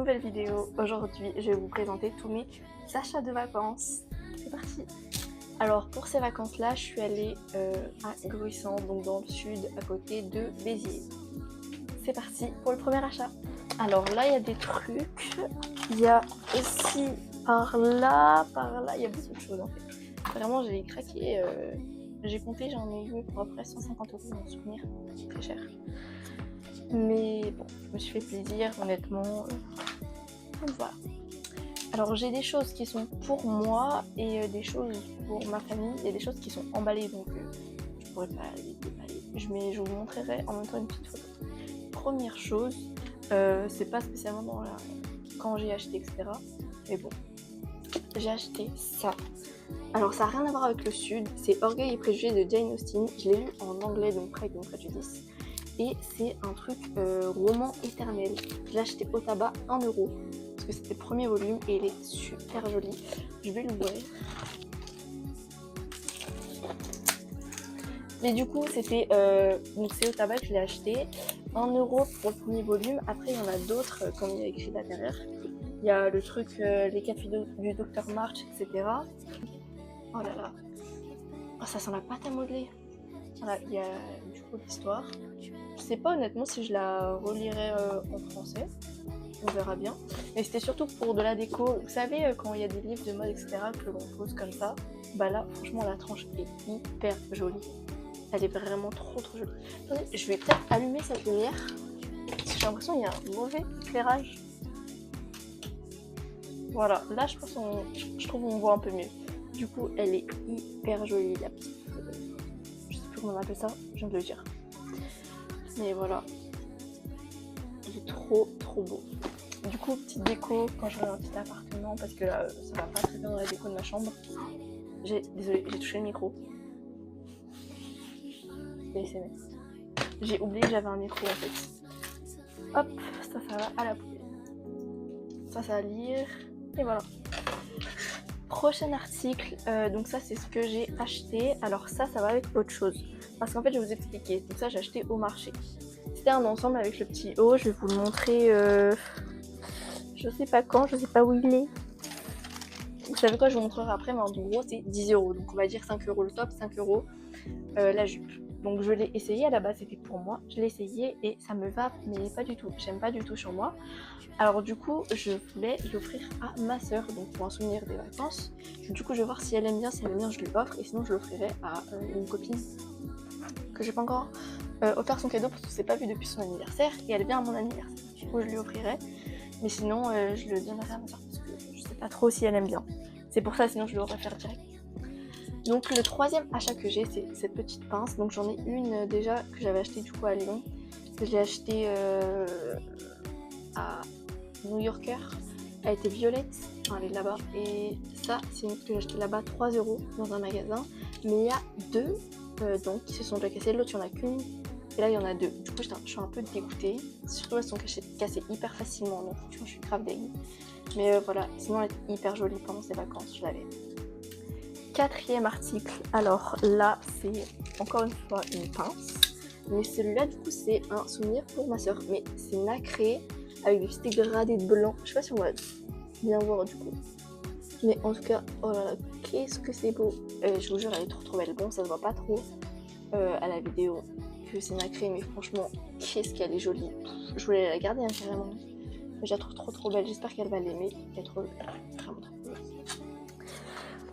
nouvelle vidéo. Aujourd'hui, je vais vous présenter tous mes achats de vacances. C'est parti. Alors pour ces vacances-là, je suis allée à Gruissan, donc dans le sud, à côté de Béziers. C'est parti pour le premier achat. Alors là, il y a des trucs. Il y a aussi par là, il y a beaucoup de choses en fait. Vraiment, j'ai craqué. J'ai compté, j'en ai eu pour à peu près 150 € dans mon souvenir. Très cher. Mais bon, je me suis fait plaisir, honnêtement. Donc voilà. Alors j'ai des choses qui sont pour moi et des choses pour ma famille et des choses qui sont emballées, donc je pourrais pas les déballer. Mais je vous montrerai en même temps une petite photo. Première chose, c'est pas spécialement dans quand j'ai acheté, etc. Mais bon, j'ai acheté ça. Alors ça n'a rien à voir avec le sud, c'est Orgueil et Préjugés de Jane Austen. Je l'ai lu en anglais, donc Pride and Prejudice. Et c'est un truc roman éternel. Je l'ai acheté au tabac 1 €. Parce que c'était le premier volume et il est super joli. Je vais l'ouvrir. Mais du coup, c'était donc c'est au tabac que je l'ai acheté. 1 € pour le premier volume. Après, il y en a d'autres, comme il y a écrit à l'intérieur. Il y a le truc, les cafés du Dr March, etc. Oh là là. Oh, ça sent la pâte à modeler. Voilà, il y a du coup l'histoire. Je sais pas honnêtement si je la relirai en français. On verra bien. Mais c'était surtout pour de la déco. Vous savez, quand il y a des livres de mode, etc., que l'on pose comme ça, bah là, franchement, la tranche est hyper jolie. Elle est vraiment trop jolie. Attendez, je vais peut-être allumer cette lumière. Parce que j'ai l'impression qu'il y a un mauvais éclairage. Voilà, là, je pense je trouve qu'on voit un peu mieux. Du coup, elle est hyper jolie, la petite. Je sais plus comment on appelle ça, je viens de le dire. Mais voilà. Il est trop beau. Du coup, petite déco quand j'aurai un petit appartement, parce que là, ça va pas très bien dans la déco de ma chambre. Désolée, j'ai touché le micro. J'ai oublié que j'avais un micro en fait. Hop, ça va à la poubelle. Ça va lire. Et voilà. Prochain article, donc ça c'est ce que j'ai acheté. Alors ça va avec autre chose. Parce qu'en fait, je vais vous expliquer. Donc ça, j'ai acheté au marché. C'était un ensemble avec le petit haut. Je vais vous le montrer. Je sais pas quand, je sais pas où il est. Vous savez quoi, je vous montrerai après, mais en gros c'est 10 €. Donc on va dire 5 € le top, 5 € la jupe. Donc je l'ai essayé, à la base c'était pour moi. Je l'ai essayé et ça me va, mais pas du tout. J'aime pas du tout sur moi. Alors du coup, je voulais l'offrir à ma soeur, donc pour un souvenir des vacances. Du coup, je vais voir si elle aime bien. Si elle aime bien, je lui offre. Et sinon, je l'offrirai à une copine que j'ai pas encore offert son cadeau parce que c'est pas vu depuis son anniversaire. Et elle vient à mon anniversaire. Du coup, je lui offrirai. Mais sinon, je le donnerai à ma soeur parce que je sais pas trop si elle aime bien. C'est pour ça, sinon je l'aurais faire direct. Donc le troisième achat que j'ai, c'est cette petite pince. Donc j'en ai une déjà que j'avais achetée du coup à Lyon. Je l'ai achetée à New Yorker. Elle était violette, enfin, elle est là-bas. Et ça, c'est une que j'ai achetée là-bas 3 € dans un magasin. Mais il y a deux donc qui se sont déjà cassées. L'autre, il n'y en a qu'une. Et là, il y en a deux. Du coup, je suis un peu dégoûtée. Surtout, elles sont cassées hyper facilement. Donc, je suis grave dégoûtée. Mais voilà, sinon, elle est hyper jolie pendant ces vacances. Je l'avais. Quatrième article. Alors là, c'est encore une fois une pince. Mais celui-là, du coup, c'est un souvenir pour ma soeur. Mais c'est nacré avec des petits gradés de blanc. Je sais pas si on va bien voir du coup. Mais en tout cas, oh là là, qu'est-ce que c'est beau. Je vous jure, elle est trop belle. Bon, ça se voit pas trop à la vidéo que c'est nacré, mais franchement, qu'est-ce qu'elle est jolie. Je voulais la garder carrément. Mais je la trouve trop belle. J'espère qu'elle va l'aimer. Elle est trop vraiment trop belle.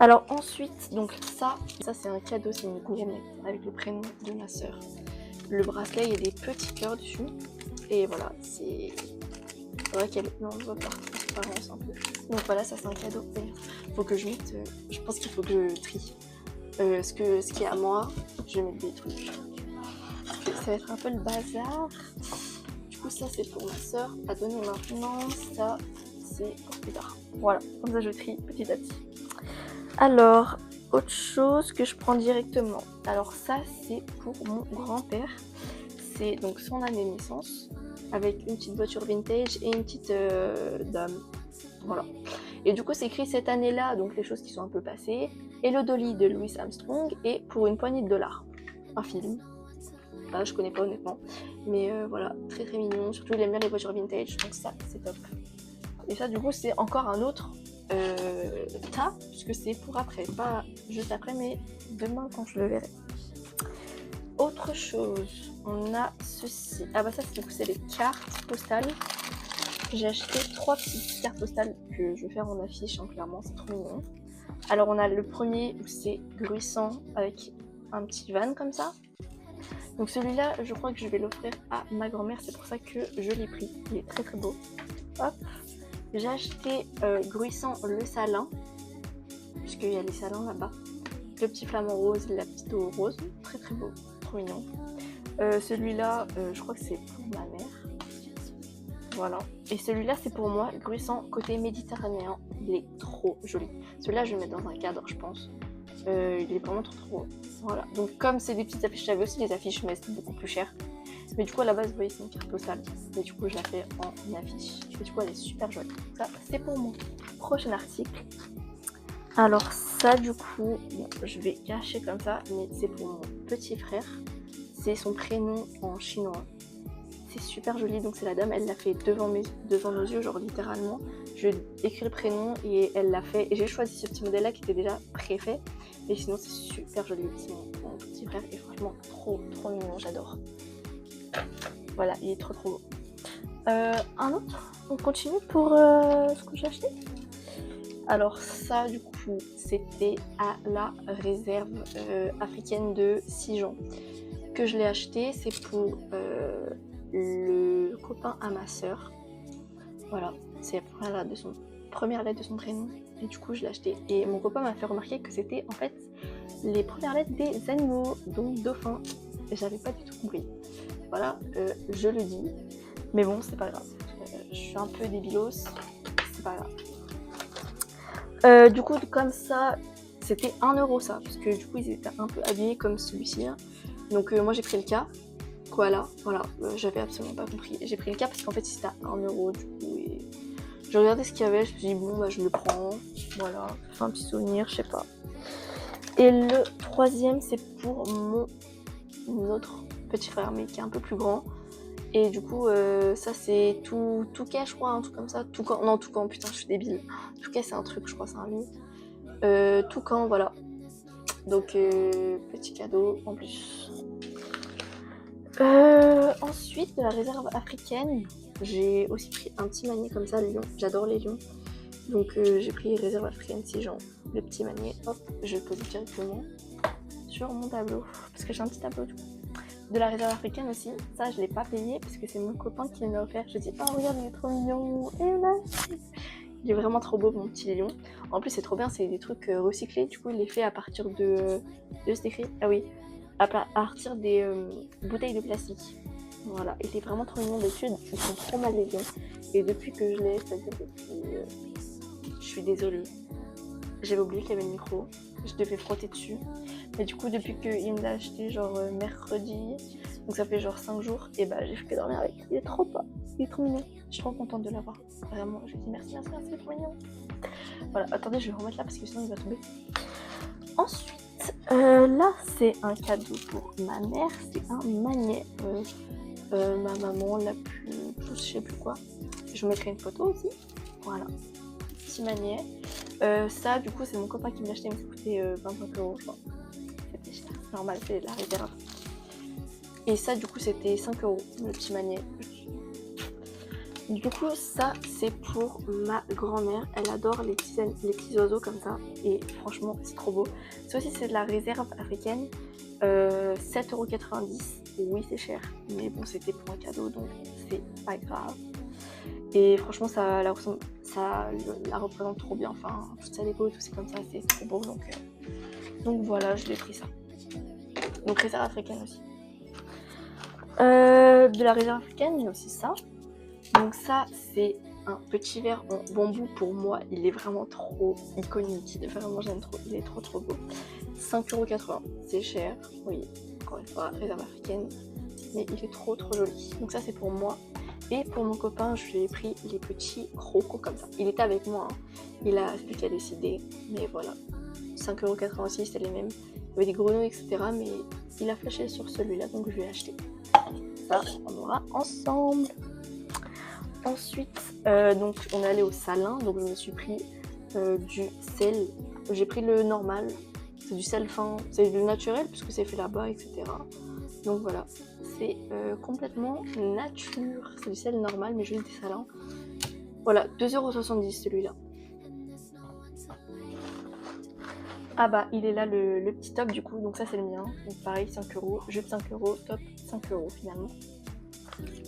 Alors ensuite, donc ça c'est un cadeau, c'est une gourmet avec le prénom de ma soeur. Le bracelet, il y a des petits cœurs dessus. Et voilà, c'est vrai qu'elle... Non, on voit pas, transparence un peu. Donc voilà, ça c'est un cadeau. Faut que je mette... je pense qu'il faut que je trie. Ce qui est à moi, je vais mettre des trucs. Ça va être un peu le bazar. Du coup, ça c'est pour ma soeur à donner maintenant. Ça, c'est pour plus tard. Voilà, comme ça je trie petit à petit. Alors, autre chose que je prends directement. Alors ça, c'est pour mon grand-père. C'est donc son année de naissance, avec une petite voiture vintage et une petite dame. Voilà. Et du coup, c'est écrit cette année-là, donc les choses qui sont un peu passées. Et le Dolly de Louis Armstrong, et pour une poignée de $. Un film. Là, je connais pas honnêtement. Mais voilà, très mignon. Surtout, il aime bien les voitures vintage, donc ça, c'est top. Et ça du coup c'est encore un autre tas, puisque c'est pour après, pas juste après mais demain quand je le verrai. Autre chose, on a ceci. Ah bah ça du coup c'est les cartes postales. J'ai acheté 3 petites cartes postales que je vais faire en affiche, hein, clairement c'est trop mignon. Alors on a le premier où c'est Gruissant avec un petit van comme ça. Donc celui-là je crois que je vais l'offrir à ma grand-mère, c'est pour ça que je l'ai pris. Il est très très beau. Hop. J'ai acheté Gruissant le salin, puisqu'il y a les salins là-bas. Le petit flamant rose et la petite eau rose, très très beau, trop mignon. Celui-là je crois que c'est pour ma mère. Voilà. Et celui-là c'est pour moi, Gruissant côté méditerranéen. Il est trop joli. Celui-là je vais le mettre dans un cadre je pense. Il est vraiment trop beau. Voilà. Donc comme c'est des petites affiches, j'avais aussi des affiches mais c'était beaucoup plus cher. Mais du coup à la base vous voyez c'est une carte postale. Mais du coup je la fais en affiche. Et du coup elle est super jolie. Ça c'est pour moi. Prochain article. Alors ça du coup, bon, je vais cacher comme ça, mais c'est pour mon petit frère. C'est son prénom en chinois. C'est super joli, donc c'est la dame, elle l'a fait devant nos yeux, genre littéralement. Je écris le prénom et elle l'a fait. Et j'ai choisi ce petit modèle là qui était déjà préfait. Mais sinon c'est super joli, c'est mon petit frère et franchement trop mignon, j'adore. Voilà, il est trop beau. Un autre, on continue pour ce que j'ai acheté. Alors ça du coup c'était à la réserve africaine de Sijan que je l'ai acheté, c'est pour le copain à ma soeur. Voilà, c'est la première lettre de son prénom et du coup je l'ai acheté. Et mon copain m'a fait remarquer que c'était en fait les premières lettres des animaux, donc dauphin. Et j'avais pas du tout compris. Voilà, je le dis, mais bon c'est pas grave. Je suis un peu débilos, c'est pas grave. Du coup comme ça c'était 1€ ça, parce que du coup ils étaient un peu habillés comme celui-ci hein. Donc moi j'ai pris le cas, voilà, j'avais absolument pas compris, j'ai pris le cas parce qu'en fait c'était à 1€ du coup et je regardais ce qu'il y avait, je me suis dit bon bah je le prends, voilà, ça fait un petit souvenir, je sais pas. Et le troisième c'est pour mon autre petit frère mais qui est un peu plus grand. Et du coup, ça c'est Touquet, je crois, un truc comme ça. Toucan, non, Toucan, putain, je suis débile. Touquet, c'est un truc, je crois, c'est un livre. Toucan, voilà. Donc, petit cadeau en plus. Ensuite, de la réserve africaine, j'ai aussi pris un petit manier comme ça, lion. J'adore les lions. Donc, j'ai pris réserve africaine, si genre, le petit manier, hop, je le pose directement sur mon tableau. Parce que j'ai un petit tableau, du coup. De la réserve africaine aussi, ça je l'ai pas payé parce que c'est mon copain qui me l'a offert. Je dis oh regarde il est trop mignon, et là il est vraiment trop beau mon petit lion. En plus c'est trop bien, c'est des trucs recyclés, du coup il est fait à partir de c'est écrit, ah oui, à partir des bouteilles de plastique. Voilà, il est vraiment trop mignon. D'habitude ils sont trop mal les lions et depuis que je l'ai, c'est-à-dire depuis, je suis désolée, j'avais oublié qu'il y avait le micro, je devais frotter dessus. Mais du coup, depuis qu'il me l'a acheté, genre mercredi, donc ça fait genre 5 jours, et bah j'ai fait que dormir avec. Il est trop pas, il est trop mignon. Je suis trop contente de l'avoir. Vraiment, je lui dis merci, il est trop mignon. Voilà, attendez, je vais le remettre là parce que sinon il va tomber. Ensuite, là c'est un cadeau pour ma mère, c'est un magnet. Ma maman l'a plus, je sais plus quoi. Je vous mettrai une photo aussi. Voilà, petit magnet. Ça, du coup, c'est mon copain qui me l'a acheté, mais ça coûtait 25€, je crois. C'était cher, c'est normal, c'est la réserve. Et ça, du coup, c'était 5€, le petit magnet. Du coup, ça, c'est pour ma grand-mère. Elle adore les petits oiseaux comme ça. Et franchement, c'est trop beau. Ça aussi, c'est de la réserve africaine. 7,90€. Oui, c'est cher. Mais bon, c'était pour un cadeau, donc c'est pas grave. Et franchement, ça la représente trop bien. Enfin, toute sa déco et tout, c'est comme ça, c'est trop beau. Donc voilà, je l'ai pris ça. Donc réserve africaine aussi. De la réserve africaine, il y a aussi ça. Donc ça, c'est un petit verre en bambou pour moi. Il est vraiment trop iconique. Vraiment, j'aime trop. Il est trop beau. 5,80€. C'est cher. Oui, encore une fois, réserve africaine. Mais il est trop joli. Donc ça, c'est pour moi. Et pour mon copain, je lui ai pris les petits crocos comme ça. Il était avec moi. Hein. C'est lui qui a décidé. Mais voilà. 5,80€ aussi, c'était les mêmes. Il y avait des grenouilles, etc. Mais il a flashé sur celui-là, donc je lui ai acheté. Ça, on aura ensemble. Ensuite, donc on est allé au Salin, donc je me suis pris du sel. J'ai pris le normal, c'est du sel fin, c'est du naturel puisque c'est fait là-bas, etc. Donc voilà, c'est complètement nature, c'est du sel normal mais juste des salins. Voilà, 2,70 € celui-là. Ah bah il est là le petit top du coup, donc ça c'est le mien. Donc pareil 5 €, jupe 5 €, top 5 € finalement.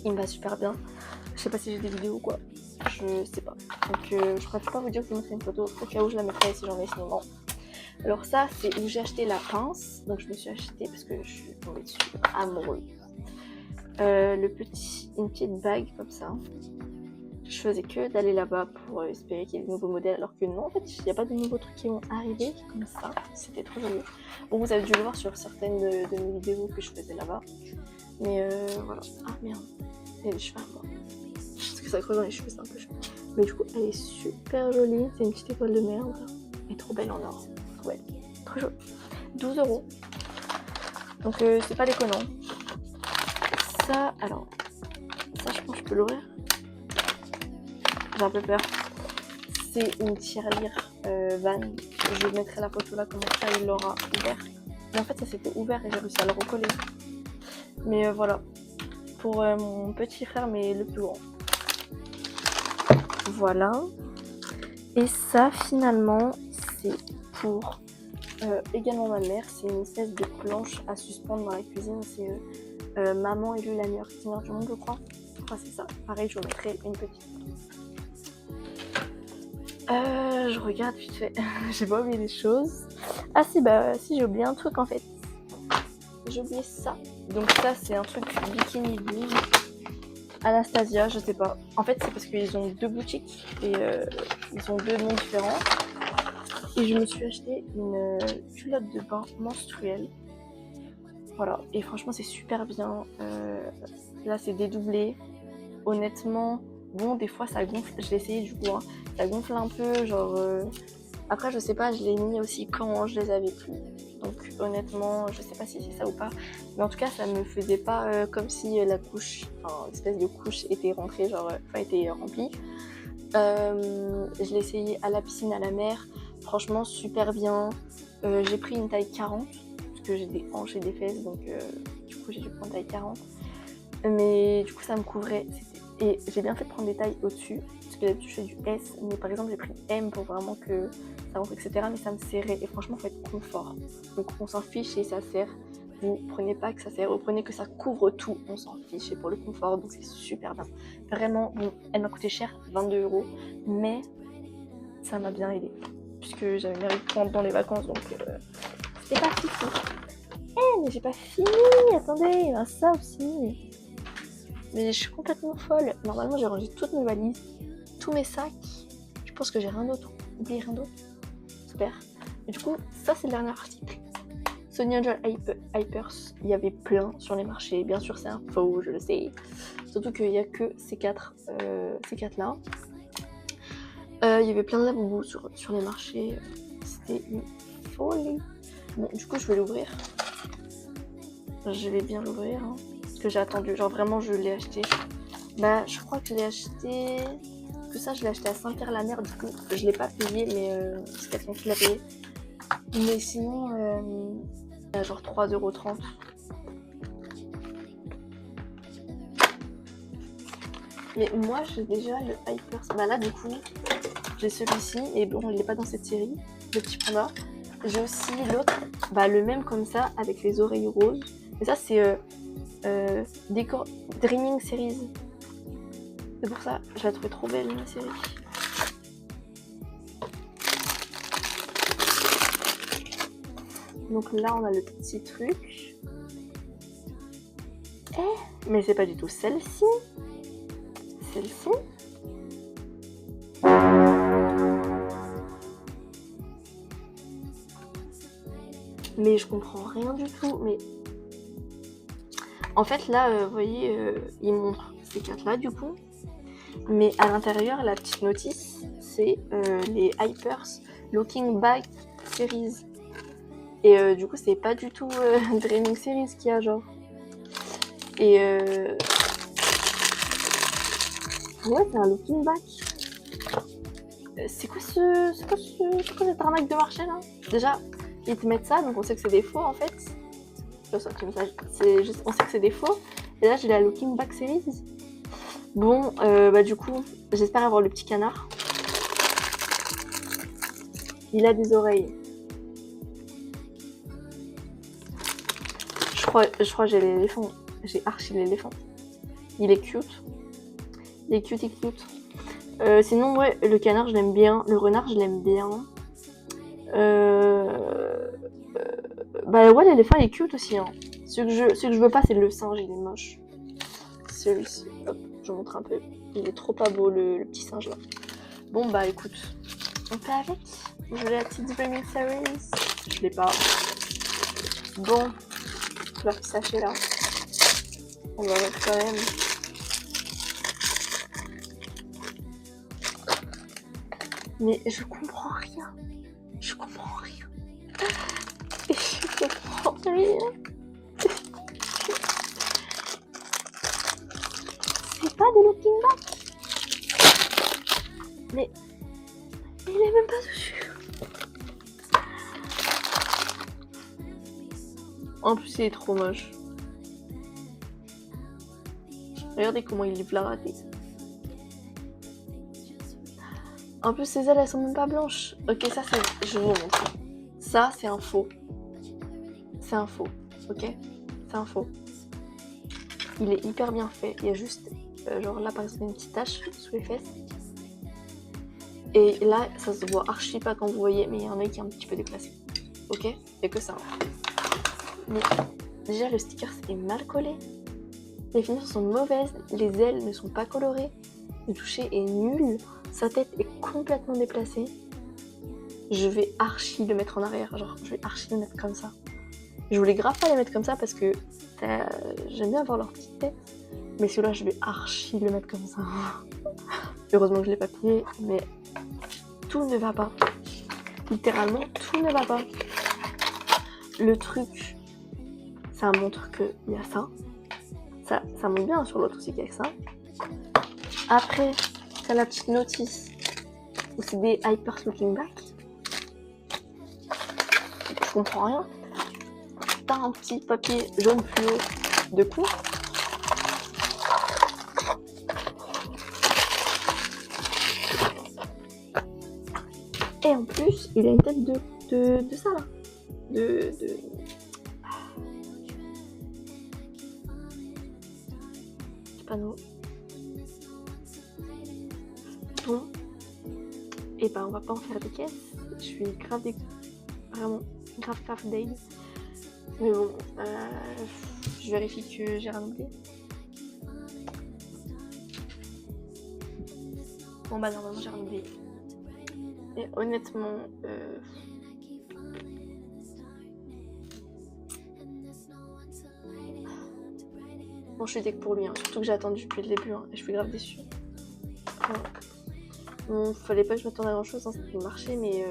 Il me va super bien. Je sais pas si j'ai des vidéos ou quoi, je sais pas. Donc je préfère pas vous dire que je vous mettrai une photo au cas où je la mettrai si j'en ai sinon. Alors ça c'est où j'ai acheté la pince, donc je me suis acheté parce que je suis tombée dessus amoureuse. Une petite bague comme ça. Je faisais que d'aller là-bas pour espérer qu'il y ait des nouveaux modèles, alors que non, en fait, il n'y a pas de nouveaux trucs qui vont arriver comme ça. C'était trop joli. Bon, vous avez dû le voir sur certaines de mes vidéos que je faisais là-bas. Mais voilà. Ah merde, il y a des cheveux à moi. Je pense que ça creuse dans les cheveux, c'est un peu chaud. Mais du coup, elle est super jolie. C'est une petite étoile de merde. Elle est trop belle en or. Trop belle. Trop jolie. 12 €. Donc c'est pas déconnant. Ça, alors, ça je pense que je peux l'ouvrir. J'ai un peu peur. C'est une tirelire Van. Je vous mettrai la photo là, comment ça il l'aura ouvert. Mais en fait, ça s'était ouvert et j'ai réussi à le recoller. Mais voilà, pour mon petit frère, mais le plus grand. Voilà. Et ça, finalement, c'est pour également ma mère. C'est une espèce de planche à suspendre dans la cuisine. C'est maman élue la meilleure cuisinière du monde, je crois. Enfin, c'est ça. Pareil, je vous mettrai une petite photo. Je regarde vite fait. J'ai pas oublié des choses. Ah si, bah si, j'ai oublié un truc en fait. J'ai oublié ça. Donc ça, c'est un truc Bikini Blue. Anastasia, je sais pas. En fait, c'est parce qu'ils ont deux boutiques et ils ont deux noms différents. Et je me suis acheté une culotte de bain menstruelle. Voilà. Et franchement, c'est super bien. Là, c'est dédoublé. Honnêtement, bon, des fois, ça gonfle. Je l'ai essayé du coup. Hein. Ça gonfle un peu, genre... Après, je sais pas, je l'ai mis aussi quand je les avais plus. Donc honnêtement, je sais pas si c'est ça ou pas. Mais en tout cas, ça me faisait pas comme si la couche, enfin l'espèce de couche était rentrée, genre, enfin était remplie. Je l'ai essayé à la piscine, à la mer. Franchement, super bien. J'ai pris une taille 40, parce que j'ai des hanches et des fesses, donc du coup j'ai dû prendre taille 40. Mais du coup, ça me couvrait. Et j'ai bien fait de prendre des tailles au-dessus, parce que d'habitude je fais du S, mais par exemple j'ai pris M pour vraiment que ça rentre, etc. Mais ça me serrait, et franchement, faut être confort. Donc on s'en fiche et ça serre. Vous prenez pas que ça serre, vous prenez que ça couvre tout, on s'en fiche. Et pour le confort, donc c'est super bien. Vraiment, bon, elle m'a coûté cher, 22 €, mais ça m'a bien aidé, puisque j'avais mérité de prendre dans les vacances, donc c'était pas fini. Mais j'ai pas fini, attendez, il y a ça aussi. Mais je suis complètement folle. Normalement, j'ai rangé toutes mes valises, tous mes sacs. Je pense que j'ai rien d'autre. Oublié rien d'autre. Super. Et du coup, ça, c'est le dernier article. Sonia Joel Hypers. Il y avait plein sur les marchés. Bien sûr, c'est un faux, je le sais. Surtout qu'il n'y a que ces quatre là. Il y avait plein de laboubous sur les marchés. C'était une folie. Bon, du coup, je vais l'ouvrir. Je vais bien l'ouvrir. Hein. Que j'ai attendu, genre vraiment je l'ai acheté. Bah je crois que je l'ai acheté, que ça je l'ai acheté à Saint-Pierre-la-Mer, du coup je l'ai pas payé, mais c'est quelqu'un qui l'a payé. Mais sinon à genre 3,30 €. Mais moi j'ai déjà le Hypers, bah là du coup j'ai celui-ci, et bon il est pas dans cette série, le petit panda. J'ai aussi l'autre, bah le même comme ça avec les oreilles roses, mais ça c'est Dreaming Series. C'est pour ça, je la trouvais trop belle la série. Donc là on a le petit truc. Mais c'est pas du tout celle-ci. Celle-ci. Mais je comprends rien du tout. Mais en fait là, vous voyez, il montre ces quatre là du coup. Mais à l'intérieur, la petite notice, c'est les Hypers Looking Back Series. Et du coup, c'est pas du tout Dreaming Series qu'il y a, genre. Et Ouais, c'est un looking back. C'est quoi cette arnaque de marché là? Déjà, ils te mettent ça, donc on sait que c'est des faux en fait. C'est juste, on sait que c'est des faux. Et là, j'ai la looking back series. Bon, bah du coup, j'espère avoir le petit canard. Il a des oreilles. Je crois que j'ai l'éléphant. J'ai archi l'éléphant. Il est cute. Il est cute. Sinon, ouais, le canard, je l'aime bien. Le renard, je l'aime bien. Bah ouais, l'éléphant, il est cute aussi. Hein. Ce que je veux pas, c'est le singe, il est moche. Celui-ci, hop, je vous montre un peu. Il est trop pas beau, le petit singe là. Bon, bah écoute, on fait avec. Je veux la petite Dreaming Series. Je l'ai pas. Bon, leur petit sachet là. On va mettre quand même. Mais je comprends rien. Je comprends rien. C'est pas des looking back. Mais il est même pas dessus. En plus, il est trop moche. Regardez comment il livre la ratée. En plus, ses ailes, elles sont même pas blanches. Ok, ça, c'est... Je vous montre. Ça, c'est un faux. C'est un faux, ok? C'est un faux. Il est hyper bien fait. Il y a juste, genre là, par exemple, une petite tache sous les fesses. Et là, ça se voit archi pas quand vous voyez, mais il y a un œil qui est un petit peu déplacé. Ok? Il n'y a que ça. Mais déjà, le sticker est mal collé. Les finitions sont mauvaises. Les ailes ne sont pas colorées. Le toucher est nul. Sa tête est complètement déplacée. Je vais archi le mettre en arrière. Genre, je vais archi le mettre comme ça. Je voulais grave pas les mettre comme ça parce que j'aime bien avoir leur petite tête. Mais celui-là, je vais archi le mettre comme ça. Heureusement que je l'ai pas plié, mais tout ne va pas. Littéralement, tout ne va pas. Le truc, ça montre qu'il y a ça. Ça montre bien sur l'autre aussi qu'il y a ça. Après, t'as la petite notice où c'est des Hyper Looking Back. Je comprends rien. T'as un petit papier jaune fluo de cours. Et en plus, il a une tête de ça là. Petit panneau. Bon. Et ben on va pas en faire des caisses. Je suis vraiment grave deg. Mais bon, je vérifie que j'ai rien oublié. Bon bah normalement j'ai rien oublié. Et honnêtement, bon je suis deg pour lui, hein. Surtout que j'ai attendu depuis le début, hein, et je suis grave déçue. Bon, fallait pas que je m'attende à grand chose, hein, ça peut marcher, mais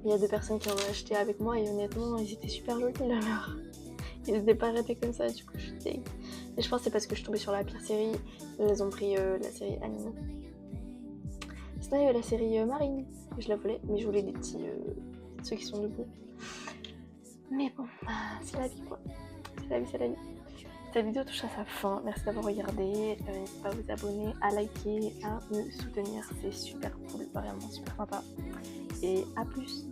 il y a deux personnes qui en ont acheté avec moi et honnêtement ils étaient super jolis là. Ils étaient pas arrêtés comme ça, du coup je suis deg. Et je pense que c'est parce que je suis tombée sur la pire série, ils ont pris la série anime. Sinon il y avait la série Marine, que je la voulais, mais je voulais des petits, ceux qui sont debout. Mais bon, c'est la vie quoi, c'est la vie. Cette vidéo touche à sa fin, merci d'avoir regardé, n'hésitez pas à vous abonner, à liker, à me soutenir, c'est super cool, vraiment super sympa. Et à plus.